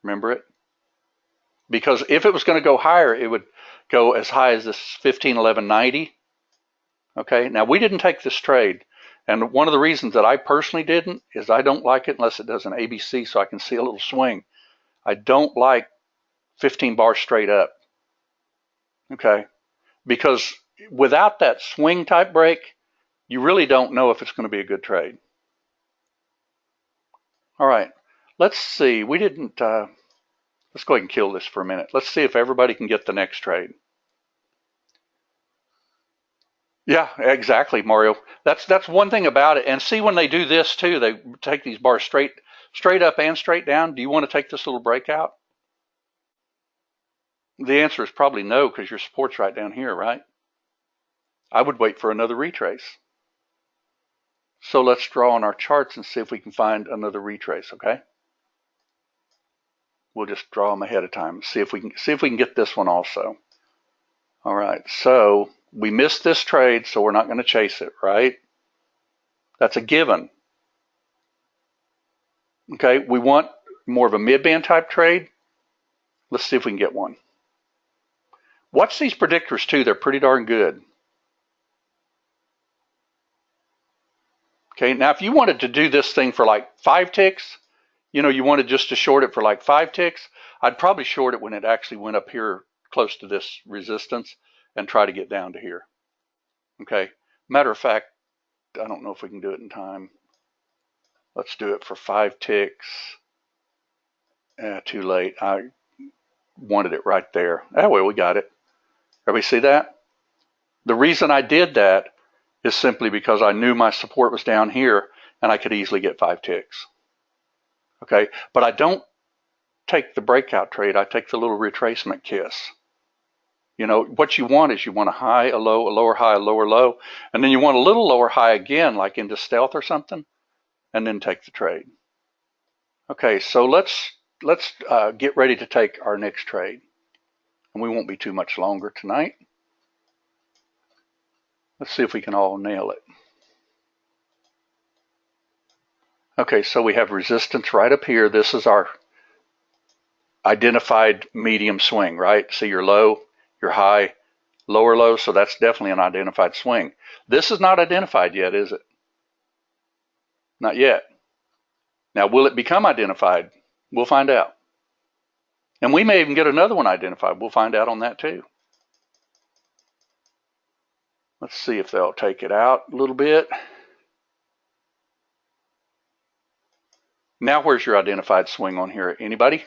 Remember it? Because if it was going to go higher, it would go as high as this 15.1190. Okay, now we didn't take this trade. And one of the reasons that I personally didn't is I don't like it unless it does an ABC so I can see a little swing. I don't like 15 bars straight up. Okay, because without that swing type break, you really don't know if it's going to be a good trade. All right, let's see. We didn't Let's go ahead and kill this for a minute. Let's see if everybody can get the next trade. Yeah, exactly, Mario. That's one thing about it. And see, when they do this too, they take these bars straight up and straight down. Do you want to take this little breakout? The answer is probably no, because your support's right down here, right? I would wait for another retrace. So let's draw on our charts and see if we can find another retrace, okay? We'll just draw them ahead of time. See if we can get this one also. All right, so we missed this trade, so we're not going to chase it, right? That's a given. Okay, we want more of a mid-band type trade. Let's see if we can get one. Watch these predictors too. They're pretty darn good. Okay, now if you wanted to do this thing for like 5 ticks, you wanted just to short it for like 5 ticks, I'd probably short it when it actually went up here close to this resistance and try to get down to here. Okay, matter of fact, I don't know if we can do it in time. Let's do it for 5 ticks. Too late. I wanted it right there. Oh, well, we got it. Everybody see that? The reason I did that is simply because I knew my support was down here and I could easily get 5 ticks. Okay, but I don't take the breakout trade. I take the little retracement kiss. What you want is you want a high, a low, a lower high, a lower low, and then you want a little lower high again, like into stealth or something, and then take the trade. Okay, so let's get ready to take our next trade, and we won't be too much longer tonight. Let's see if we can all nail it. Okay, so we have resistance right up here. This is our identified medium swing, right? See your low, your high, lower low, so that's definitely an identified swing. This is not identified yet, is it? Not yet. Now, will it become identified? We'll find out. And we may even get another one identified. We'll find out on that too. Let's see if they'll take it out a little bit. Now, where's your identified swing on here? Anybody?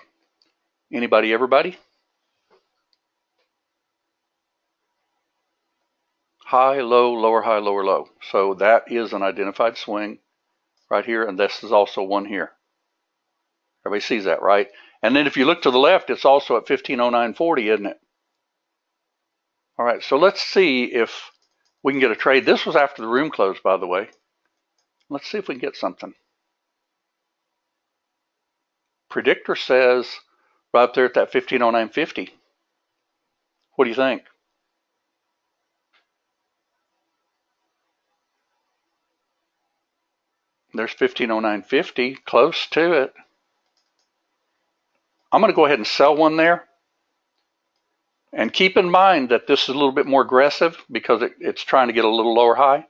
Anybody, everybody? High, low, lower, high, lower, low. So that is an identified swing right here, and this is also one here. Everybody sees that, right? And then if you look to the left, it's also at 1509.40, isn't it? All right, so let's see if we can get a trade. This was after the room closed, by the way. Let's see if we can get something. Predictor says right up there at that 1509.50. What do you think? There's 1509.50, close to it. I'm going to go ahead and sell one there. And keep in mind that this is a little bit more aggressive because it's trying to get a little lower high.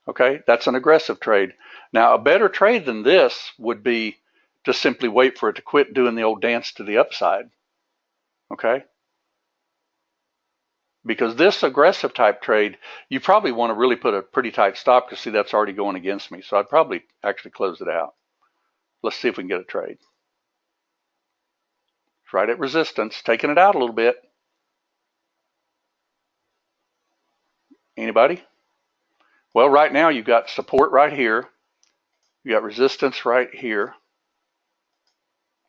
Okay, that's an aggressive trade. Now, a better trade than this would be to simply wait for it to quit doing the old dance to the upside. Okay? Because this aggressive type trade, you probably want to really put a pretty tight stop because, see, that's already going against me. So I'd probably actually close it out. Let's see if we can get a trade. It's right at resistance, taking it out a little bit. Anybody? Well, right now you've got support right here. You got resistance right here.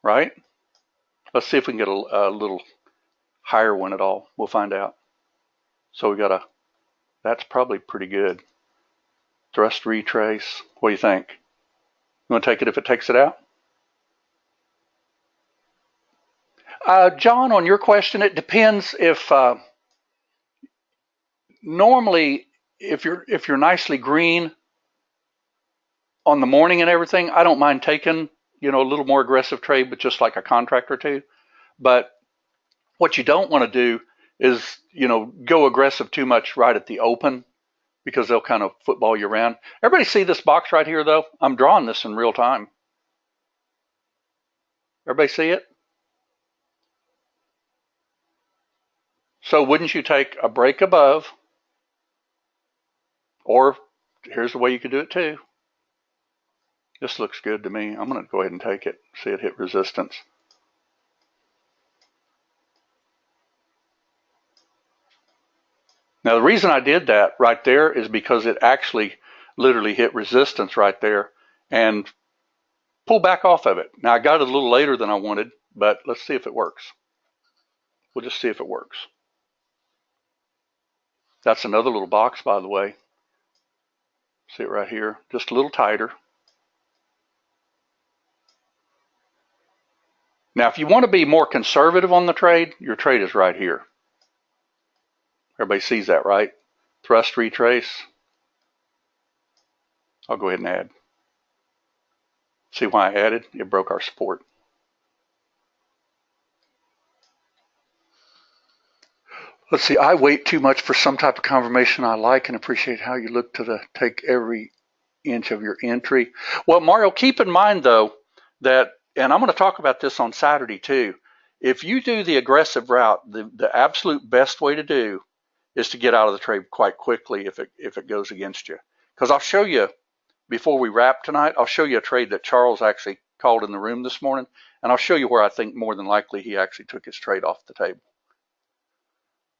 Right? Let's see if we can get a little higher one at all. We'll find out. So we got that's probably pretty good. Thrust retrace. What do you think? You want to take it if it takes it out? John, on your question, it depends if normally if you're nicely green on the morning and everything, I don't mind taking, a little more aggressive trade, but just like a contract or two. But what you don't want to do is, go aggressive too much right at the open because they'll kind of football you around. Everybody see this box right here, though? I'm drawing this in real time. Everybody see it? So wouldn't you take a break above, or here's the way you could do it too. This looks good to me. I'm going to go ahead and take it. See it hit resistance. Now, the reason I did that right there is because it actually literally hit resistance right there and pulled back off of it. Now, I got it a little later than I wanted, but let's see if it works. We'll just see if it works. That's another little box, by the way. See it right here, just a little tighter. Now, if you want to be more conservative on the trade, your trade is right here. Everybody sees that, right? Thrust, retrace. I'll go ahead and add. See why I added? It broke our support. Let's see, I wait too much for some type of confirmation. I like and appreciate how you look to take every inch of your entry. Well, Mario, keep in mind, though, that, and I'm going to talk about this on Saturday, too. If you do the aggressive route, the absolute best way to do is to get out of the trade quite quickly if it goes against you. Because I'll show you, before we wrap tonight, I'll show you a trade that Charles actually called in the room this morning, and I'll show you where I think more than likely he actually took his trade off the table.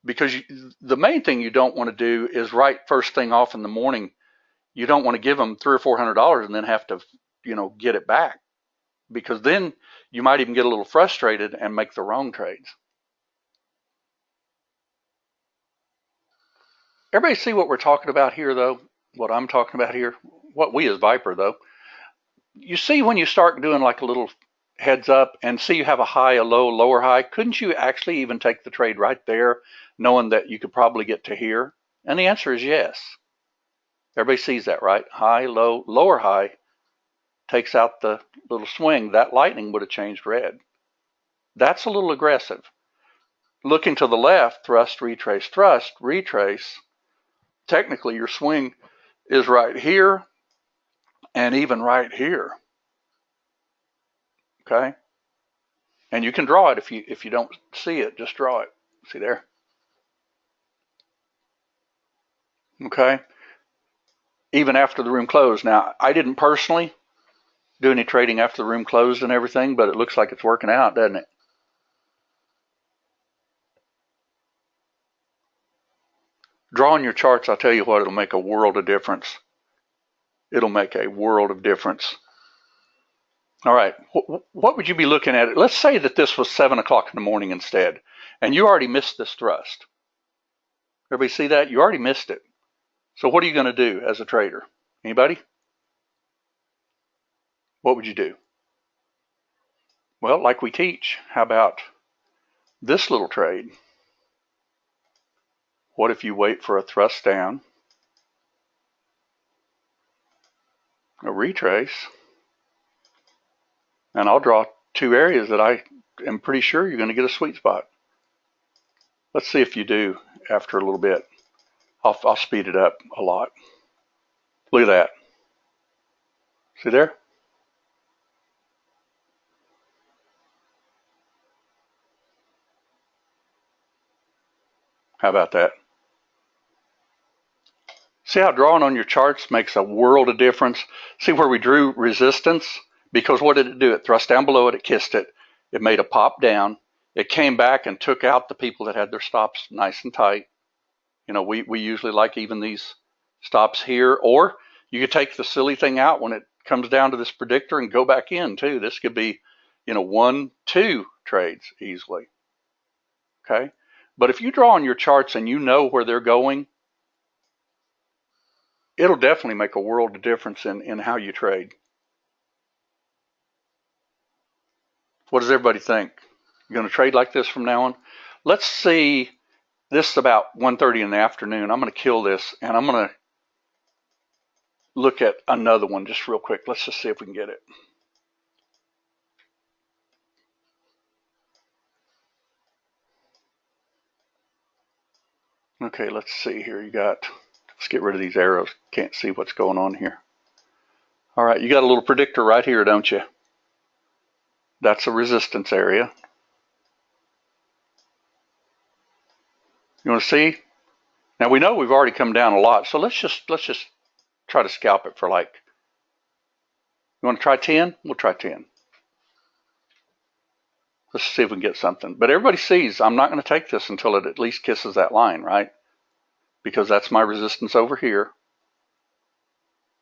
Because the main thing you don't want to do is right first thing off in the morning. You don't want to give them $300 or $400 and then have to, get it back, because then you might even get a little frustrated and make the wrong trades. Everybody see what we're talking about here, though? What I'm talking about here? What we as Viper, though. You see when you start doing like a little heads up and see you have a high, a low, lower high, couldn't you actually even take the trade right there, knowing that you could probably get to here? And the answer is yes. Everybody sees that, right? High, low, lower high takes out the little swing. That lightning would have changed red. That's a little aggressive. Looking to the left, thrust, retrace. Technically, your swing is right here and even right here. Okay? And you can draw it if you don't see it, just draw it. See there? Okay? Even after the room closed. Now, I didn't personally do any trading after the room closed and everything, but it looks like it's working out, doesn't it? Drawing your charts, I'll tell you what, it'll make a world of difference. It'll make a world of difference. All right, what would you be looking at? Let's say that this was 7 o'clock in the morning instead, and you already missed this thrust. Everybody see that? You already missed it. So what are you going to do as a trader? Anybody? What would you do? Well, like we teach, how about this little trade? What if you wait for a thrust down, a retrace, and I'll draw two areas that I am pretty sure you're going to get a sweet spot. Let's see if you do after a little bit. I'll speed it up a lot. Look at that. See there? How about that? See how drawing on your charts makes a world of difference? See where we drew resistance? Because what did it do? It thrust down below it, it kissed it, it made a pop down, it came back and took out the people that had their stops nice and tight. We usually like even these stops here, or you could take the silly thing out when it comes down to this predictor and go back in too. This could be, 1, 2 trades easily. Okay. But if you draw on your charts and you know where they're going, it'll definitely make a world of difference in how you trade. What does everybody think? You're going to trade like this from now on? Let's see. This is about 1:30 in the afternoon. I'm going to kill this, and I'm going to look at another one just real quick. Let's just see if we can get it. Okay, let's see here. Let's get rid of these arrows. Can't see what's going on here. All right, you got a little predictor right here, don't you? That's a resistance area. You want to see? Now we know we've already come down a lot, so let's just try to scalp it for like. You want to try 10? We'll try 10. Let's see if we can get something. But everybody sees I'm not going to take this until it at least kisses that line, right? because that's my resistance over here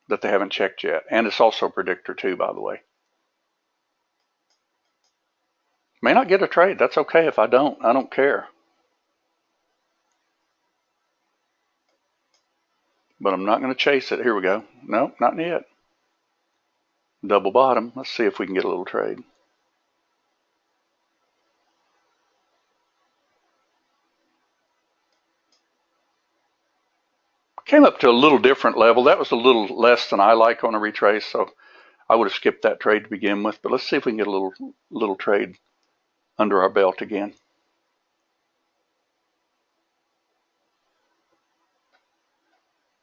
that they haven't checked yet. And it's also a predictor too, by the way. May not get a trade. That's okay if I don't. I don't care. But I'm not going to chase it. Here we go. Nope, not yet. Double bottom. Let's see if we can get a little trade. Came up to a little different level. That was a little less than I like on a retrace, so I would have skipped that trade to begin with. But let's see if we can get a little trade under our belt again.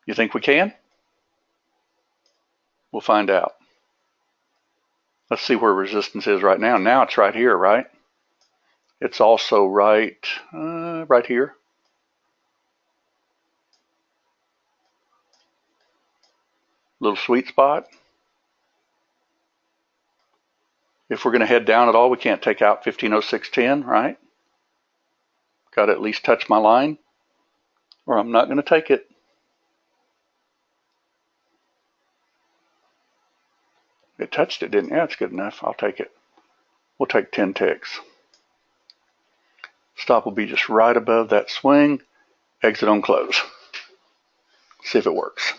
You think we can? We'll find out. Let's see where resistance is right now. Now it's right here, right? It's also right here. Little sweet spot. If we're going to head down at all, we can't take out 1506.10, right? Got to at least touch my line, or I'm not going to take it. It touched it, didn't it? Yeah, it's good enough. I'll take it. We'll take 10 ticks. Stop will be just right above that swing. Exit on close. See if it works.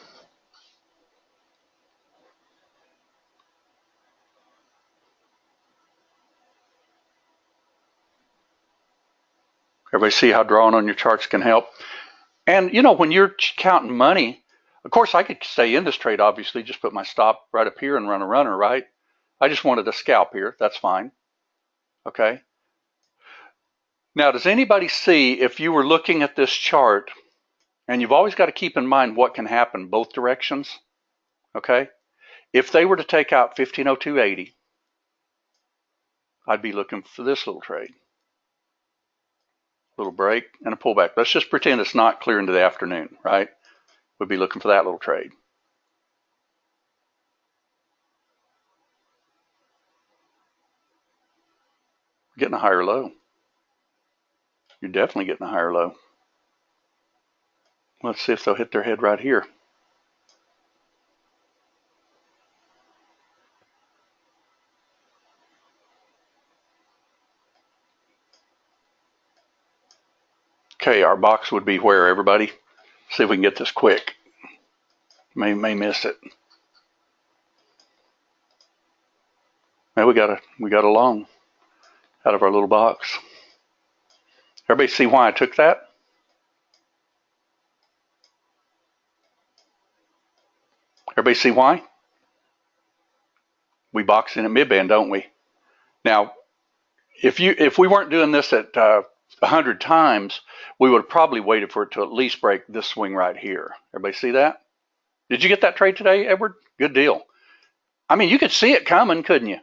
Everybody see how drawing on your charts can help? And you know, when you're counting money, of course I could stay in this trade, obviously, just put my stop right up here and run a runner, right? I just wanted a scalp here. That's fine. Okay. Now, does anybody see, if you were looking at this chart, and you've always got to keep in mind what can happen both directions, okay? If they were to take out 1502.80, I'd be looking for this little trade. Little break and a pullback. Let's just pretend it's not clear into the afternoon, right? We'd be looking for that little trade. Getting a higher low. You're definitely getting a higher low. Let's see if they'll hit their head right here. Okay, our box would be where, everybody? See if we can get this quick. May miss it. Now we got a long out of our little box. Everybody see why I took that? Everybody see why? We box in at mid-band, don't we? Now, if we weren't doing this at 100 times, we would have probably waited for it to at least break this swing right here. Everybody see that? Did you get that trade today, Edward? Good deal. I mean, you could see it coming, couldn't you?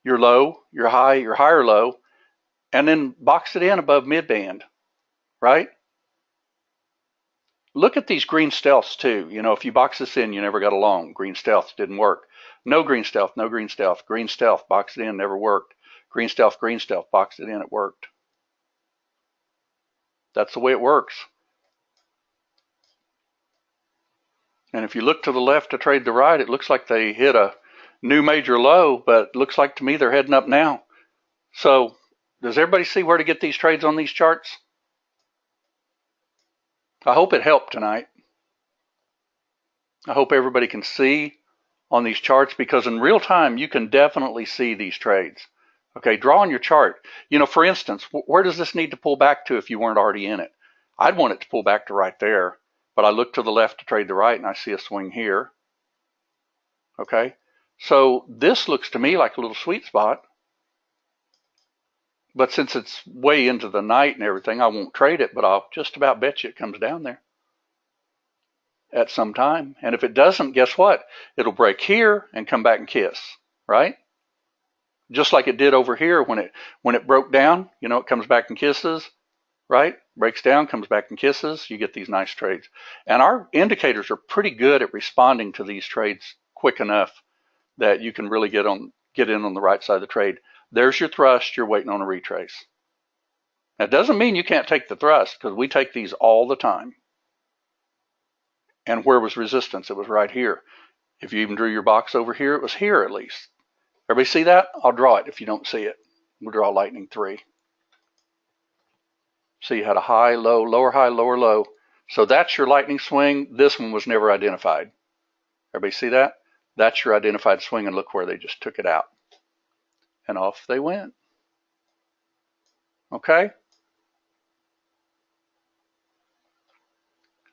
Your low, your high, your higher low, and then box it in above mid-band, right? Look at these green stealths too. You know, if you box this in, you never got a long. Green stealth didn't work. No green stealth, no green stealth. Green stealth, box it in, never worked. Green stealth, box it in, it worked. That's the way it works. And if you look to the left to trade the right, it looks like they hit a new major low, but it looks like to me they're heading up now. So does everybody see where to get these trades on these charts? I hope it helped tonight. I hope everybody can see on these charts, because in real time you can definitely see these trades. Okay, draw on your chart. You know, for instance, where does this need to pull back to if you weren't already in it? I'd want it to pull back to right there, but I look to the left to trade the right and I see a swing here. Okay, so this looks to me like a little sweet spot, but since it's way into the night and everything, I won't trade it, but I'll just about bet you it comes down there at some time. And if it doesn't, guess what? It'll break here and come back and kiss, right? Just like it did over here when it broke down, you know, it comes back and kisses, right? Breaks down, comes back and kisses. You get these nice trades. And our indicators are pretty good at responding to these trades quick enough that you can really get in on the right side of the trade. There's your thrust. You're waiting on a retrace. That doesn't mean you can't take the thrust, because we take these all the time. And where was resistance? It was right here. If you even drew your box over here, it was here at least. Everybody see that? I'll draw it if you don't see it. We'll draw lightning 3. So you had a high, low, lower high, lower low. So that's your lightning swing. This one was never identified. Everybody see that? That's your identified swing, and look where they just took it out. And off they went. Okay?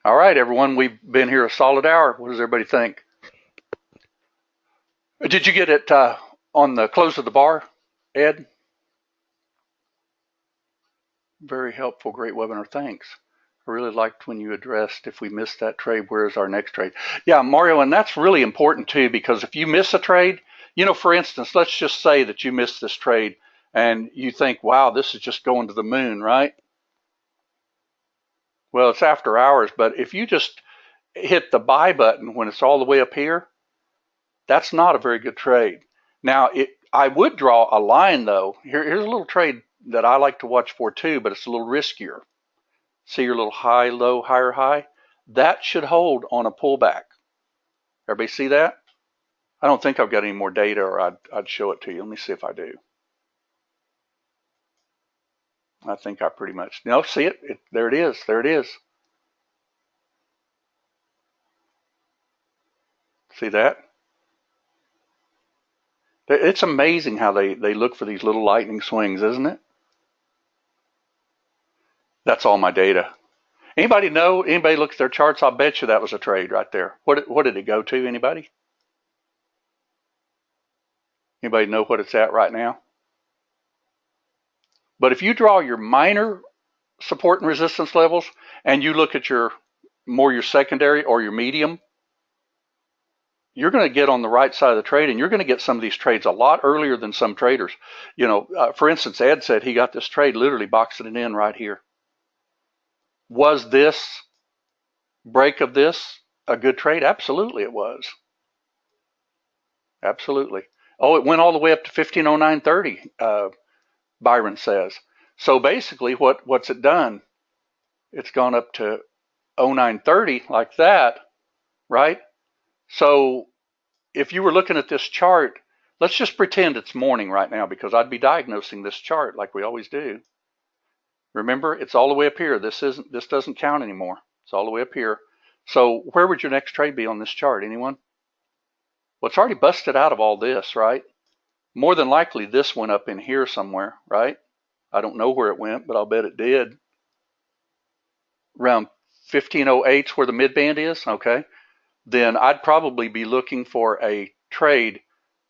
All right, everyone, we've been here a solid hour. What does everybody think? Did you get it on the close of the bar, Ed? Very helpful, great webinar, thanks. I really liked when you addressed if we missed that trade, where's our next trade? Yeah, Mario, and that's really important too, because if you miss a trade, you know, for instance, let's just say that you missed this trade and you think, wow, this is just going to the moon, right? Well, it's after hours, but if you just hit the buy button when it's all the way up here, that's not a very good trade. Now, I would draw a line though. Here's a little trade that I like to watch for too, but it's a little riskier. See your little high, low, higher, high? That should hold on a pullback. Everybody see that? I don't think I've got any more data, or I'd show it to you. Let me see if I do. I think I pretty much, no, see it? There it is, there it is. See that? It's amazing how they look for these little lightning swings, isn't it? That's all my data. Anybody know? Anybody look at their charts? I'll bet you that was a trade right there. What did it go to? Anybody? Anybody know what it's at right now? But if you draw your minor support and resistance levels and you look at your secondary or your medium, you're going to get on the right side of the trade, and you're going to get some of these trades a lot earlier than some traders. You know, for instance, Ed said he got this trade literally boxing it in right here. Was this break of this a good trade? Absolutely it was. Absolutely. Oh, it went all the way up to 1509.30, Byron says. So basically what's it done? It's gone up to 0930 like that, right? So if you were looking at this chart, let's just pretend it's morning right now, because I'd be diagnosing this chart like we always do. Remember, it's all the way up here. This doesn't count anymore. It's all the way up here. So where would your next trade be on this chart? Anyone? Well, it's already busted out of all this, right? More than likely this went up in here somewhere, right? I don't know where it went, but I'll bet it did. Around 1508 is where the midband is, okay? Then I'd probably be looking for a trade.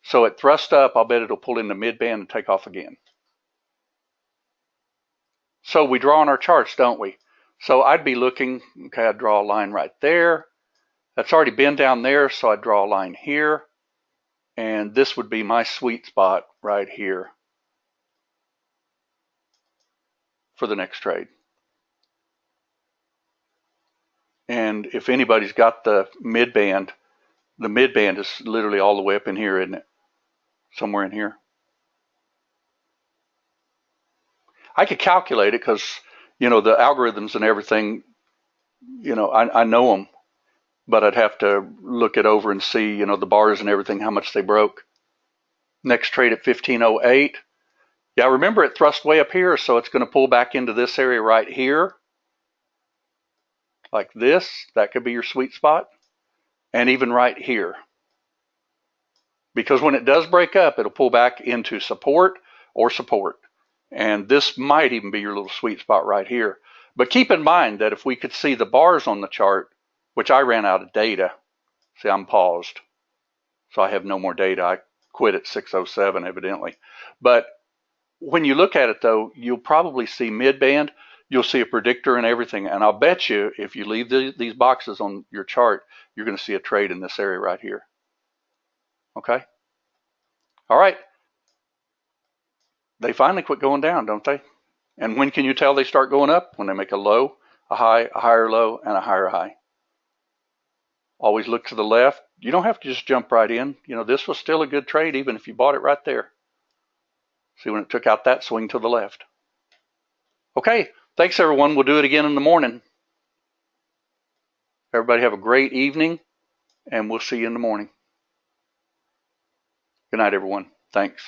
So it thrust up, I'll bet it'll pull in the midband and take off again. So we draw on our charts, don't we? So I'd be looking, okay, I'd draw a line right there. That's already been down there, so I'd draw a line here. And this would be my sweet spot right here for the next trade. And if anybody's got the midband is literally all the way up in here, isn't it? Somewhere in here. I could calculate it because, you know, the algorithms and everything, you know, I know them, but I'd have to look it over and see, you know, the bars and everything, how much they broke. Next trade at 1508. Yeah, remember it thrust way up here, so it's going to pull back into this area right here. Like this, that could be your sweet spot. And even right here. Because when it does break up, it'll pull back into support or support. And this might even be your little sweet spot right here. But keep in mind that if we could see the bars on the chart, which I ran out of data. See, I'm paused. So I have no more data. I quit at 6:07 evidently. But when you look at it though, you'll probably see midband. You'll see a predictor and everything. And I'll bet you if you leave these boxes on your chart, you're going to see a trade in this area right here. Okay? All right. They finally quit going down, don't they? And when can you tell they start going up? When they make a low, a high, a higher low, and a higher high. Always look to the left. You don't have to just jump right in. You know, this was still a good trade even if you bought it right there. See when it took out that swing to the left. Okay, thanks everyone. We'll do it again in the morning. Everybody have a great evening, and we'll see you in the morning. Good night, everyone. Thanks.